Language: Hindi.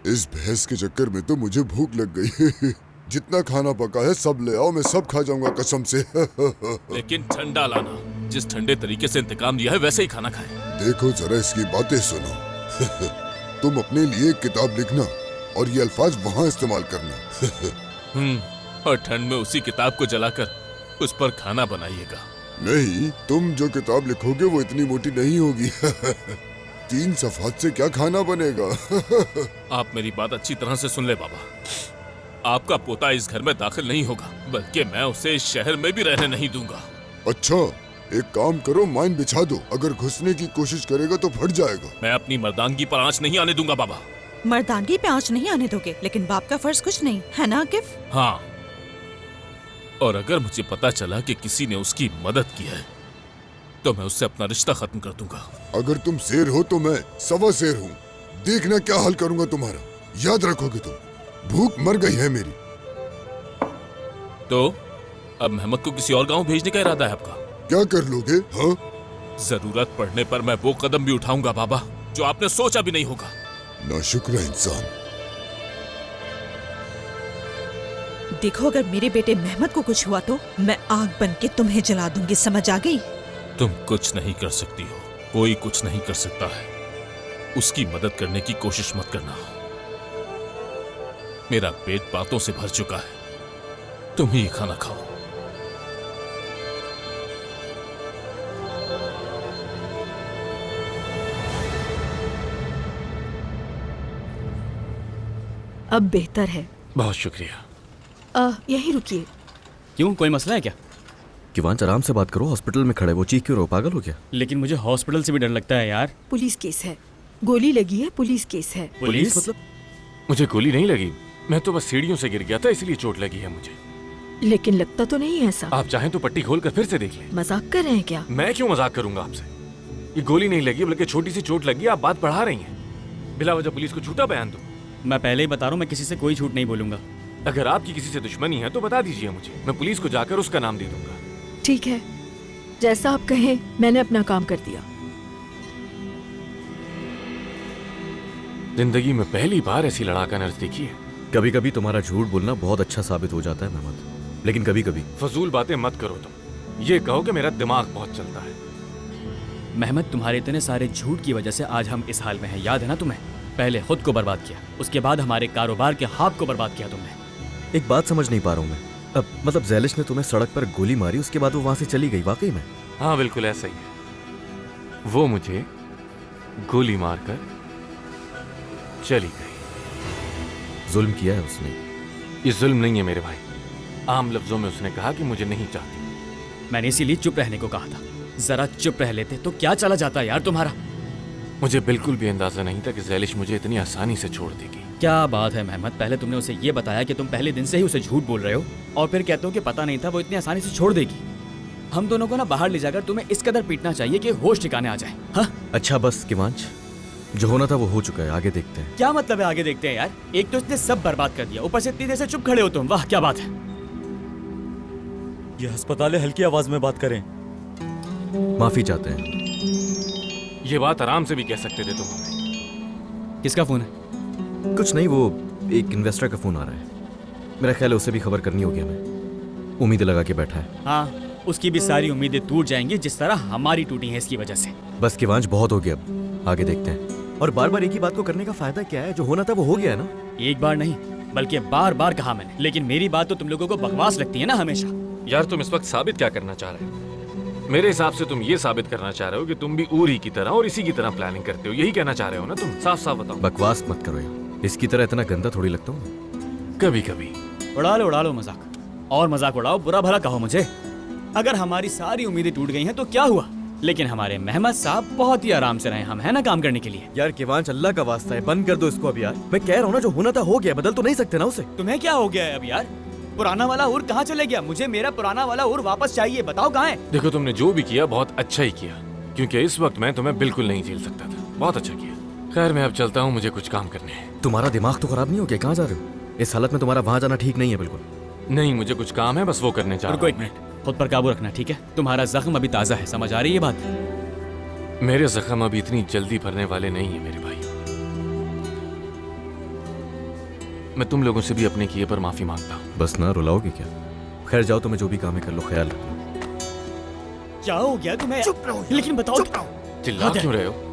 इस बहस के चक्कर में तो मुझे भूख लग गई। जितना खाना पका है सब ले आओ, मैं सब खा जाऊंगा कसम से। लेकिन ठंडा लाना, जिस ठंडे तरीके से इंतकाम लिया है वैसे ही खाना खाए। देखो जरा इसकी बातें सुनो। तुम अपने लिए एक किताब लिखना और ये अल्फाज वहाँ इस्तेमाल करना। और ठंड में उसी किताब को जलाकर उस पर खाना बनाइएगा। नहीं, तुम जो किताब लिखोगे वो इतनी मोटी नहीं होगी। 3 सफ़ात से क्या खाना बनेगा। आप मेरी बात अच्छी तरह से सुन ले बाबा। आपका पोता इस घर में दाखिल नहीं होगा, बल्कि मैं उसे इस शहर में भी रहने नहीं दूंगा। अच्छा, एक काम करो, माइन बिछा दो। अगर घुसने की कोशिश करेगा तो फट जाएगा। मैं अपनी मर्दानगी पर आंच नहीं आने दूंगा बाबा। मर्दानगी पे आंच नहीं आने दोगे, लेकिन बाप का फर्ज कुछ नहीं है ना आकिफ? हाँ, और अगर मुझे पता चला कि किसी ने उसकी मदद की है तो मैं उससे अपना रिश्ता खत्म कर दूंगा। अगर तुम शेर हो तो मैं 1.25 शेर हूँ। देखना क्या हाल करूंगा तुम्हारा, याद रखोगे तुम। भूख मर गई है मेरी। तो अब मोहम्मद को किसी और गांव भेजने का इरादा है आपका? क्या कर लोगे? हाँ, जरूरत पड़ने पर मैं वो कदम भी उठाऊंगा बाबा जो आपने सोचा भी नहीं होगा। नाशुक्र इंसान। देखो, अगर मेरे बेटे मोहम्मद को कुछ हुआ तो मैं आग बन के तुम्हें जला दूंगी, समझ आ गई? तुम कुछ नहीं कर सकती हो, कोई कुछ नहीं कर सकता है। उसकी मदद करने की कोशिश मत करना। मेरा पेट बातों से भर चुका है, तुम ही खाना खाओ। अब बेहतर है। बहुत शुक्रिया। यहीं रुकिए। क्यों, कोई मसला है क्या? किवांच, आराम से बात करो। हॉस्पिटल में खड़े, वो चीख क्यों रहे हो? पागल हो क्या? लेकिन मुझे हॉस्पिटल से भी डर लगता है यार। पुलिस केस है, गोली लगी है, पुलिस केस है। पुलिस मतलब? मुझे गोली नहीं लगी, मैं तो बस सीढ़ियों से गिर गया था, इसलिए चोट लगी है मुझे। लेकिन लगता तो नहीं है ऐसा। आप चाहें तो पट्टी खोल कर फिर से देख लें। मजाक कर रहे हैं क्या? मैं क्यों मजाक करूंगा आपसे? ये गोली नहीं लगी, बल्कि छोटी सी चोट लगी। आप बात बढ़ा रही हैं। बिला वजह पुलिस को झूठा बयान दो। मैं पहले ही बता रहा हूँ, मैं किसी से कोई झूठ नहीं बोलूंगा। अगर आपकी किसी से दुश्मनी है तो बता दीजिए मुझे, मैं पुलिस को जाकर उसका नाम दे दूंगा। ठीक है, जैसा आप कहें। मैंने अपना काम कर दिया। जिंदगी में पहली बार ऐसी लड़ाका नर्स देखी है। कभी कभी तुम्हारा झूठ बोलना बहुत अच्छा साबित हो जाता है मोहम्मद, लेकिन कभी कभी फजूल बातें मत करो तुम। ये कहो कि मेरा दिमाग बहुत चलता है। महमद, तुम्हारे इतने सारे झूठ की वजह से आज हम इस हाल में हैं, याद है ना तुम्हें? पहले खुद को बर्बाद किया, उसके बाद हमारे कारोबार के हाथ को बर्बाद किया तुमने। एक बात समझ नहीं पा रहा हूँ मैं। अब मतलब ज़ैलिश ने तुम्हें सड़क पर गोली मारी, उसके बाद वो वहां से चली गई, वाकई में? हाँ बिल्कुल ऐसा ही है। वो मुझे गोली मारकर चली गई। जुल्म किया है उसने। ये जुल्म नहीं है मेरे भाई। आम लफ्जों में उसने कहा कि मुझे नहीं चाहती। मैंने इसीलिए चुप रहने को कहा था। जरा चुप रह लेते तो क्या चला जाता यार तुम्हारा। मुझे बिल्कुल भी अंदाजा नहीं था कि ज़ैलिश मुझे इतनी आसानी से छोड़ देगी। क्या बात है महमद, पहले तुमने उसे ये बताया कि तुम पहले दिन से ही उसे झूठ बोल रहे हो, और फिर कहते हो कि पता नहीं था वो इतनी आसानी से छोड़ देगी। हम दोनों को ना बाहर ले जाकर तुम्हें इस कदर पीटना चाहिए कि होश ठिकाने आ जाए। हाँ? अच्छा बस किवांच, जो होना था वो हो चुका है, आगे देखते हैं। क्या मतलब है आगे देखते हैं यार? एक तो इसने सब बर्बाद कर दिया, ऊपर से इतनी देर से चुप खड़े हो तुम। वाह क्या बात है। ये अस्पताल है, हल्की आवाज में बात करें। माफी चाहते हैं। ये बात आराम से भी कह सकते थे तुम हमें। किसका फोन है? कुछ नहीं, वो एक इन्वेस्टर का फोन आ रहा है। मेरा ख्याल है उसे भी खबर करनी होगी हमें। उम्मीदें लगा के बैठा है। हाँ, उसकी भी सारी उम्मीदें टूट जाएंगी जिस तरह हमारी टूटी है इसकी वजह से। बस किवांच, बहुत हो गया, अब आगे देखते हैं। और बार बार एक ही बात को करने का फायदा क्या है? जो होना था वो हो गया है ना। एक बार नहीं बल्कि बार बार कहा मैंने, लेकिन मेरी बात तो तुम लोगों को बकवास लगती है ना हमेशा। यार तुम इस वक्त साबित क्या करना चाह रहे हो? मेरे हिसाब से तुम ये साबित करना चाह रहे हो कि तुम भी ऊरी की तरह और इसी की तरह प्लानिंग करते हो। यही कहना चाह रहे हो ना तुम? साफ साफ बताओ। बकवास मत करो यार, इसकी तरह इतना गंदा थोड़ी लगता हूँ। कभी कभी उड़ा लो मजाक, और मजाक उड़ाओ, बुरा भला कहो मुझे। अगर हमारी सारी उम्मीदें टूट गई हैं तो क्या हुआ, लेकिन हमारे महमद साहब बहुत ही आराम से रहे हम, है ना, काम करने के लिए। यार किवांच, अल्लाह का वास्ता है, बंद कर दो इसको अब यार। मैं कह रहा हूँ ना, जो होना था हो गया, बदल तो नहीं सकते ना उसे। तुम्हें क्या हो गया है अब यार? पुराना वाला उर कहाँ चले गया? मुझे मेरा पुराना वाला उर वापस चाहिए, बताओ कहाँ है? देखो, तुमने जो भी किया बहुत अच्छा ही किया, क्योंकि इस वक्त मैं तुम्हें बिल्कुल नहीं झेल सकता था। बहुत अच्छा किया। खैर मैं अब चलता हूँ, मुझे कुछ काम करने हैं। तुम्हारा दिमाग तो खराब नहीं हो गया? कहाँ जा रहे हो? इस हालत में तुम्हारा वहाँ जाना ठीक नहीं है बिल्कुल। नहीं, मुझे कुछ काम है, बस वो करने जा रहा हूँ। एक मिनट, खुद पर काबू रखना, ठीक है? तुम्हारा जख्म अभी ताज़ा है, समझ आ रही है बात? मेरे जख्म अभी इतनी जल्दी भरने वाले नहीं है मेरे भाई। मैं तुम लोगों से भी अपने किए पर माफी मांगता हूँ। बस ना रुलाओगे क्या? खैर जाओ, तुम्हें जो भी काम है कर लो, ख्याल रखना। क्या हो गया तुम्हें? चुप रहो, लेकिन बताओ, चुप रहो। चिल्ला क्यों रहे हो?